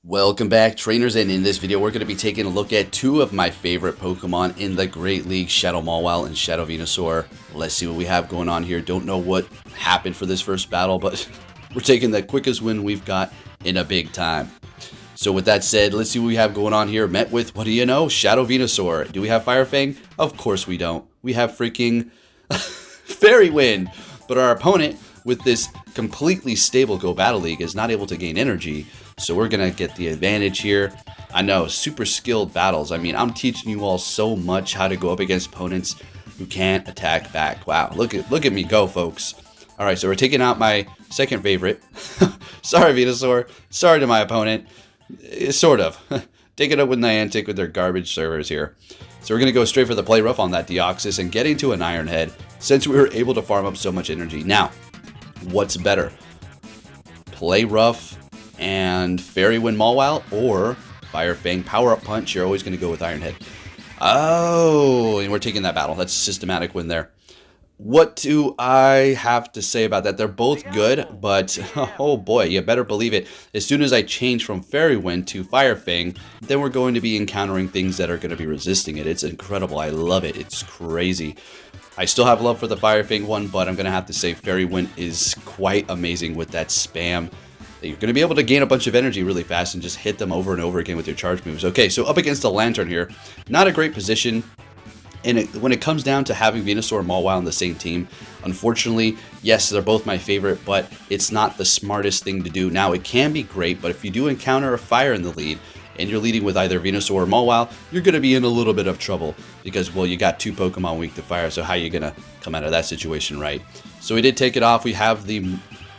Welcome back, trainers, and in this video we're going to be taking a look at two of my favorite Pokemon in the Great League, Shadow Mawile and Shadow Venusaur. Let's see what we have going on here. Don't know what happened for this first battle, but we're taking the quickest win we've got in a big time. So with that said, let's see what we have going on here. Met with, what do you know, Shadow Venusaur. Do we have Fire Fang? Of course we don't. We have freaking Fairy Wind. But our opponent, with this completely stable Go Battle League, is not able to gain energy. So we're going to get the advantage here. I know, super skilled battles. I mean, I'm teaching you all so much how to go up against opponents who can't attack back. Wow, look at me go, folks. All right, so we're taking out my second favorite. Sorry, Venusaur. Sorry to my opponent. Sort of. Take it up with Niantic with their garbage servers here. So we're going to go straight for the play rough on that Deoxys and getting to an Iron Head since we were able to farm up so much energy. Now, what's better? Play rough and Fairy Wind Mawile or Fire Fang Power Up Punch? You're always going to go with Iron Head. Oh, and we're taking that battle. That's a systematic win there. What do I have to say about that? They're both good, but oh boy, you better believe it. As soon as I change from Fairy Wind to Fire Fang, then we're going to be encountering things that are going to be resisting it. It's incredible. I love it. It's crazy. I still have love for the Fire Fang one, but I'm going to have to say Fairy Wind is quite amazing with that spam. You're going to be able to gain a bunch of energy really fast and just hit them over and over again with your charge moves. Okay, so up against the Lantern here. Not a great position. And when it comes down to having Venusaur and Mawile on the same team, unfortunately, yes, they're both my favorite, but it's not the smartest thing to do. Now, it can be great, but if you do encounter a fire in the lead, and you're leading with either Venusaur or Mawile, you're going to be in a little bit of trouble because, well, you got two Pokemon weak to fire, so how are you going to come out of that situation, right? So we did take it off. We have the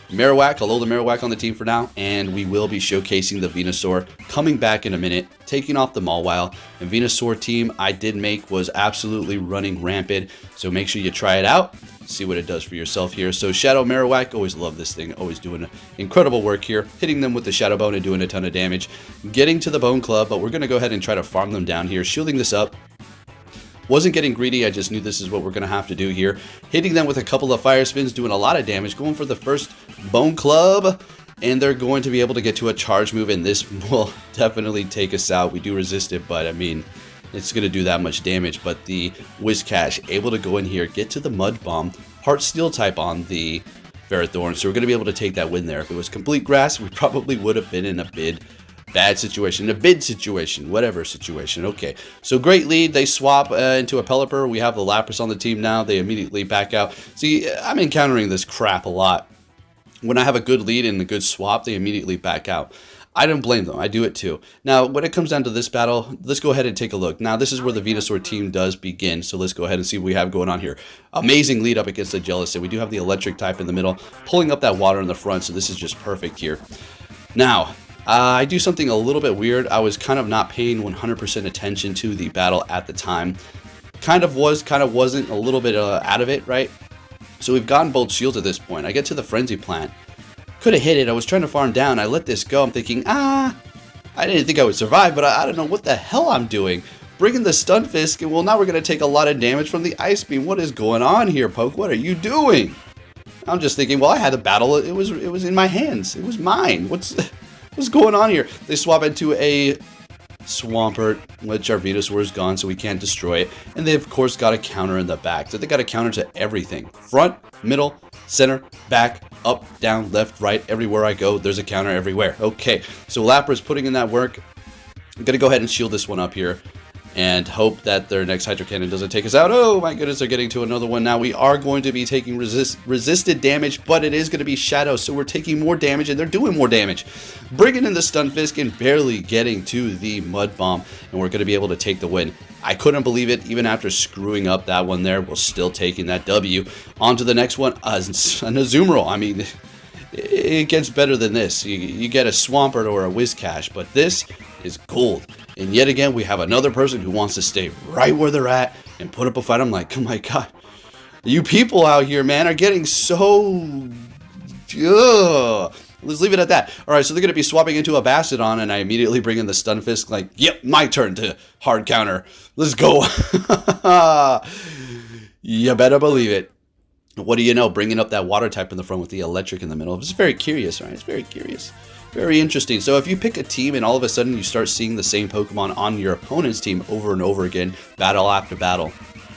Marowak, hello the Marowak on the team for now, and we will be showcasing the Venusaur coming back in a minute, taking off the Mawile. And Venusaur team I did make was absolutely running rampant, so make sure you try it out, see what it does for yourself here. So Shadow Marowak, always love this thing, always doing incredible work here, hitting them with the Shadow Bone and doing a ton of damage, getting to the Bone Club, but we're going to go ahead and try to farm them down here, shielding this up. Wasn't getting greedy, I just knew this is what we're going to have to do here. Hitting them with a couple of fire spins, doing a lot of damage, going for the first Bone Club, and they're going to be able to get to a charge move, and this will definitely take us out. We do resist it, but I mean, it's going to do that much damage. But the Whiscash able to go in here, get to the Mud Bomb, Heart Steel type on the Ferrothorn, so we're going to be able to take that win there. If it was complete grass, we probably would have been in a bad situation, a bid situation, whatever situation. Okay, so great lead. They swap into a Pelipper. We have the Lapras on the team now. They immediately back out. See, I'm encountering this crap a lot. When I have a good lead and a good swap, they immediately back out. I don't blame them. I do it too. Now, when it comes down to this battle, let's go ahead and take a look. Now, this is where the Venusaur team does begin, so let's go ahead and see what we have going on here. Amazing lead up against the Jellicent. We do have the electric type in the middle, pulling up that water in the front, so this is just perfect here. Now, I do something a little bit weird. I was kind of not paying 100% attention to the battle at the time. Kind of was, kind of wasn't, a little bit out of it, right? So we've gotten both shields at this point. I get to the Frenzy Plant. Could have hit it. I was trying to farm down. I let this go. I'm thinking, I didn't think I would survive, but I don't know what the hell I'm doing. Bringing the Stunfisk, and well, now we're going to take a lot of damage from the Ice Beam. What is going on here, Poke? What are you doing? I'm just thinking, well, I had the battle. It was in my hands. It was mine. What's going on here? They swap into a Swampert, which our Venusaur is gone, so we can't destroy it. And they, of course, got a counter in the back. So they got a counter to everything. Front, middle, center, back, up, down, left, right. Everywhere I go, there's a counter everywhere. Okay, so Lapras putting in that work. I'm going to go ahead and shield this one up here and hope that their next Hydro Cannon doesn't take us out. Oh my goodness, they're getting to another one now. We are going to be taking resisted damage, but it is going to be Shadow, so we're taking more damage, and they're doing more damage. Bringing in the Stunfisk and barely getting to the Mud Bomb, and we're going to be able to take the win. I couldn't believe it, even after screwing up that one there. We're still taking that W. On to the next one, an Azumarill. I mean, it gets better than this. You get a Swampert or a Whiscash, but this is gold. And yet again, we have another person who wants to stay right where they're at and put up a fight. I'm like, oh my god, you people out here, man, are getting so... Ugh. Let's leave it at that. All right, so they're going to be swapping into a Bastiodon, and I immediately bring in the Stunfisk, like, yep, my turn to hard counter. Let's go. You better believe it. What do you know? Bringing up that water type in the front with the electric in the middle. It's very curious, right? It's very curious. Very interesting. So if you pick a team and all of a sudden you start seeing the same Pokemon on your opponent's team over and over again, battle after battle,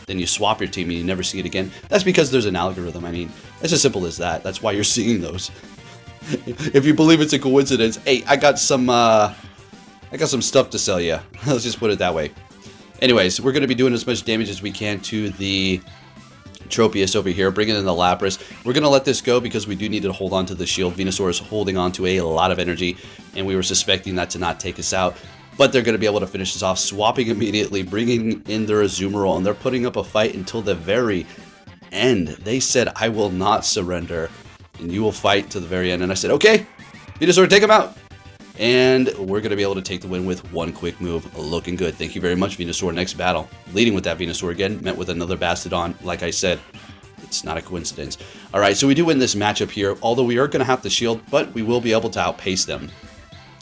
then you swap your team and you never see it again, that's because there's an algorithm. I mean, it's as simple as that. That's why you're seeing those. If you believe it's a coincidence, hey, I got some stuff to sell you. Let's just put it that way. Anyways, we're going to be doing as much damage as we can to the Tropius over here, bringing in the Lapras. We're going to let this go because we do need to hold on to the shield. Venusaur is holding on to a lot of energy, and we were suspecting that to not take us out. But they're going to be able to finish this off, swapping immediately, bringing in their Azumarill, and they're putting up a fight until the very end. They said, I will not surrender, and you will fight to the very end. And I said, okay, Venusaur, take him out. And we're going to be able to take the win with one quick move. Looking good. Thank you very much, Venusaur. Next battle. Leading with that Venusaur again. Met with another Bastiodon. Like I said, it's not a coincidence. Alright, so we do win this matchup here. Although we are going to have to shield, but we will be able to outpace them.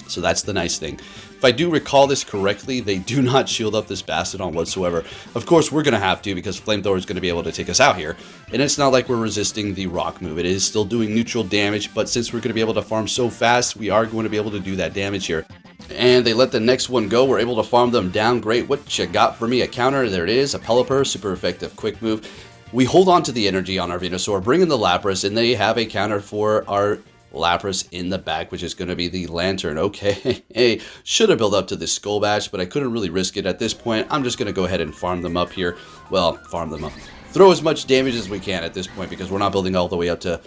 So that's the nice thing. If I do recall this correctly, they do not shield up this Bastiodon whatsoever. Of course, we're going to have to because Flamethrower is going to be able to take us out here. And it's not like we're resisting the rock move. It is still doing neutral damage, but since we're going to be able to farm so fast, we are going to be able to do that damage here. And they let the next one go. We're able to farm them down. Great. What you got for me? A counter. There it is. A Pelipper. Super effective quick move. We hold on to the energy on our Venusaur, bring in the Lapras, and they have a counter for our Lapras in the back, which is going to be the Lantern. Okay, hey, should have built up to this Skull Bash, but I couldn't really risk it at this point. I'm just going to go ahead and farm them up here. Well, farm them up. Throw as much damage as we can at this point because we're not building all the way up to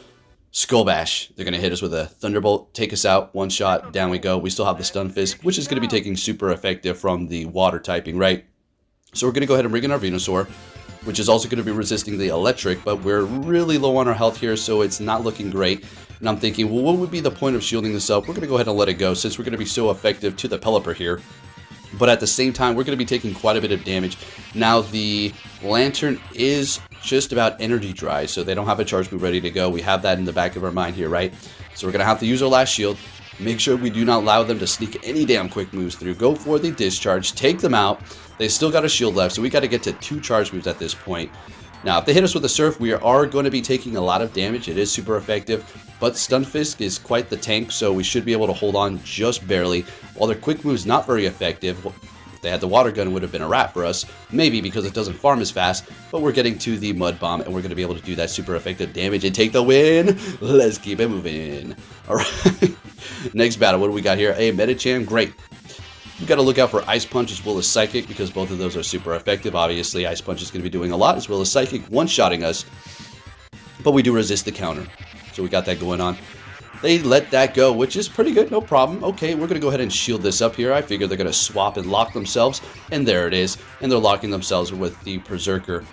Skull Bash. They're going to hit us with a Thunderbolt, take us out, one shot, down we go. We still have the Stun Fist, which is going to be taking super effective from the water typing, right? So we're going to go ahead and bring in our Venusaur, which is also going to be resisting the electric, but we're really low on our health here, so it's not looking great. And I'm thinking, well, what would be the point of shielding this up? We're going to go ahead and let it go since we're going to be so effective to the Pelipper here. But at the same time, we're going to be taking quite a bit of damage. Now, the Lantern is just about energy dry, so they don't have a charge move ready to go. We have that in the back of our mind here, right? So we're going to have to use our last shield. Make sure we do not allow them to sneak any damn quick moves through. Go for the discharge, take them out. They still got a shield left, so we got to get to 2 charge moves at this point. Now, if they hit us with a Surf, we are going to be taking a lot of damage. It is super effective, but Stunfisk is quite the tank, so we should be able to hold on just barely. While their quick move's not very effective, if they had the Water Gun, it would have been a wrap for us. Maybe because it doesn't farm as fast, but we're getting to the Mud Bomb, and we're going to be able to do that super effective damage and take the win. Let's keep it moving. All right. Next battle, what do we got here? A Medicham, great. We've got to look out for Ice Punch as well as Psychic because both of those are super effective. Obviously, Ice Punch is going to be doing a lot as well as Psychic one-shotting us. But we do resist the counter. So we got that going on. They let that go, which is pretty good. No problem. Okay, we're going to go ahead and shield this up here. I figure they're going to swap and lock themselves. And there it is. And they're locking themselves with the Berserker.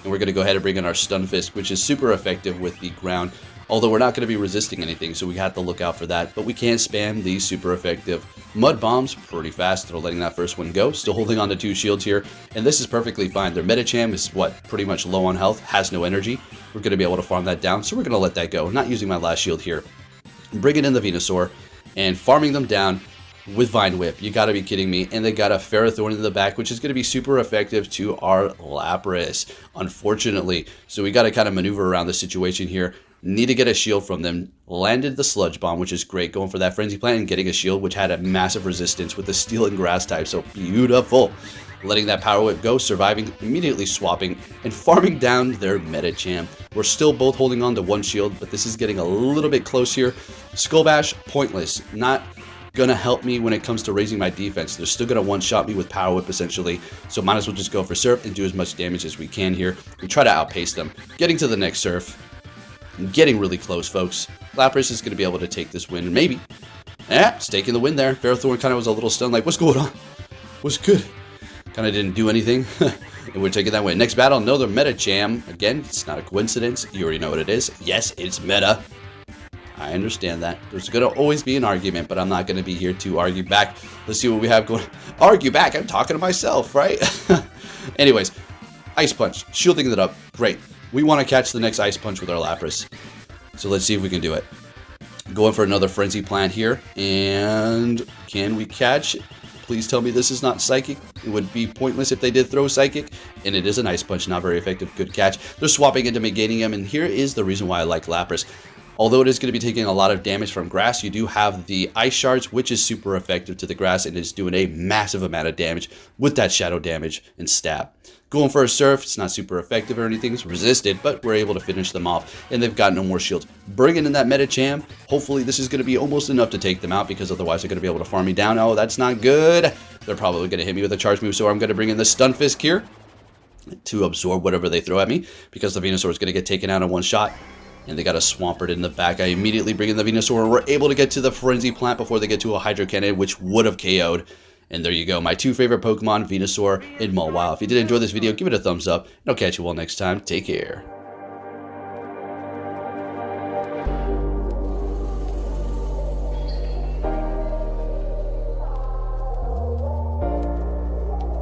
And we're going to go ahead and bring in our Stun Fist, which is super effective with the ground. Although we're not going to be resisting anything, so we have to look out for that. But we can spam these super effective Mud Bombs pretty fast. They're letting that first one go. Still holding on to 2 shields here. And this is perfectly fine. Their Medicham is, pretty much low on health. Has no energy. We're going to be able to farm that down. So we're going to let that go. Not using my last shield here. Bringing in the Venusaur. And farming them down with Vine Whip. You got to be kidding me. And they got a Ferrothorn in the back, which is going to be super effective to our Lapras, unfortunately. So we got to kind of maneuver around the situation here. Need to get a shield from them. Landed the Sludge Bomb, which is great. Going for that Frenzy Plant and getting a shield, which had a massive resistance with the Steel and Grass type. So beautiful. Letting that Power Whip go, surviving, immediately swapping, and farming down their Medicham. We're still both holding on to 1 shield, but this is getting a little bit close here. Skull Bash, pointless. Not gonna help me when it comes to raising my defense. They're still gonna one-shot me with Power Whip, essentially. So might as well just go for Surf and do as much damage as we can here. And try to outpace them. Getting to the next Surf. Getting really close, folks. Lapras is going to be able to take this win, maybe. Staking the win there. Ferrothorn kind of was a little stunned, like, what's going on? What's good? Kind of didn't do anything. And we're taking that win. Next battle, another Medicham. Again, it's not a coincidence. You already know what it is. Yes, it's meta. I understand that. There's going to always be an argument, but I'm not going to be here to argue back. Let's see what we have going. Argue back? I'm talking to myself, right? Anyways, Ice Punch. Shielding it up. Great. We want to catch the next Ice Punch with our Lapras. So let's see if we can do it. Going for another Frenzy Plant here. And can we catch it? Please tell me this is not Psychic. It would be pointless if they did throw Psychic. And it is an Ice Punch. Not very effective. Good catch. They're swapping into Meganium. And here is the reason why I like Lapras. Although it is going to be taking a lot of damage from grass, you do have the ice shards, which is super effective to the grass and is doing a massive amount of damage with that shadow damage and stab. Going for a surf, it's not super effective or anything, it's resisted, but we're able to finish them off, and they've got no more shields. Bringing in that Medicham, hopefully this is going to be almost enough to take them out, because otherwise they're going to be able to farm me down. Oh, that's not good. They're probably going to hit me with a charge move, so I'm going to bring in the Stunfisk here to absorb whatever they throw at me, because the Venusaur is going to get taken out in one shot. And they got a Swampert in the back. I immediately bring in the Venusaur, and we're able to get to the Frenzy Plant before they get to a Hydro Cannon, which would have KO'd. And there you go, my two favorite Pokemon, Venusaur and Mawile. If you did enjoy this video, give it a thumbs up, and I'll catch you all next time. Take care.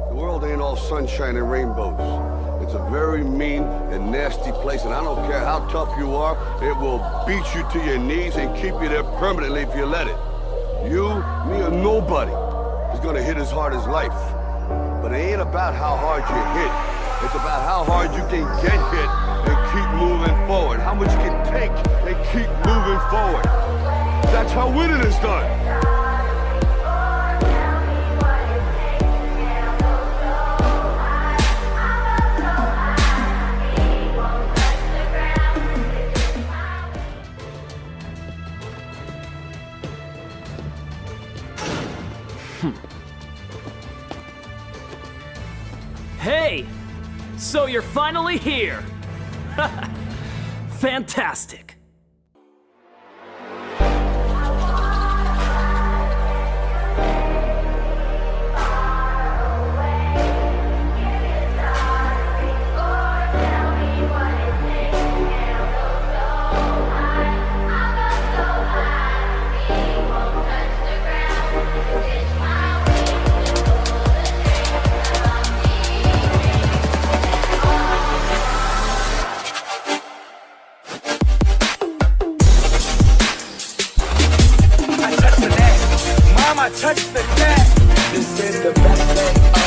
The world ain't all sunshine and rainbows. It's a very mean and nasty place, and I don't care how tough you are, it will beat you to your knees and keep you there permanently if you let it. You, me, or nobody is gonna hit as hard as life. But it ain't about how hard you hit. It's about how hard you can get hit and keep moving forward. How much you can take and keep moving forward. That's how winning is done. Hey! So you're finally here! Fantastic! I touch the net. This is the best thing.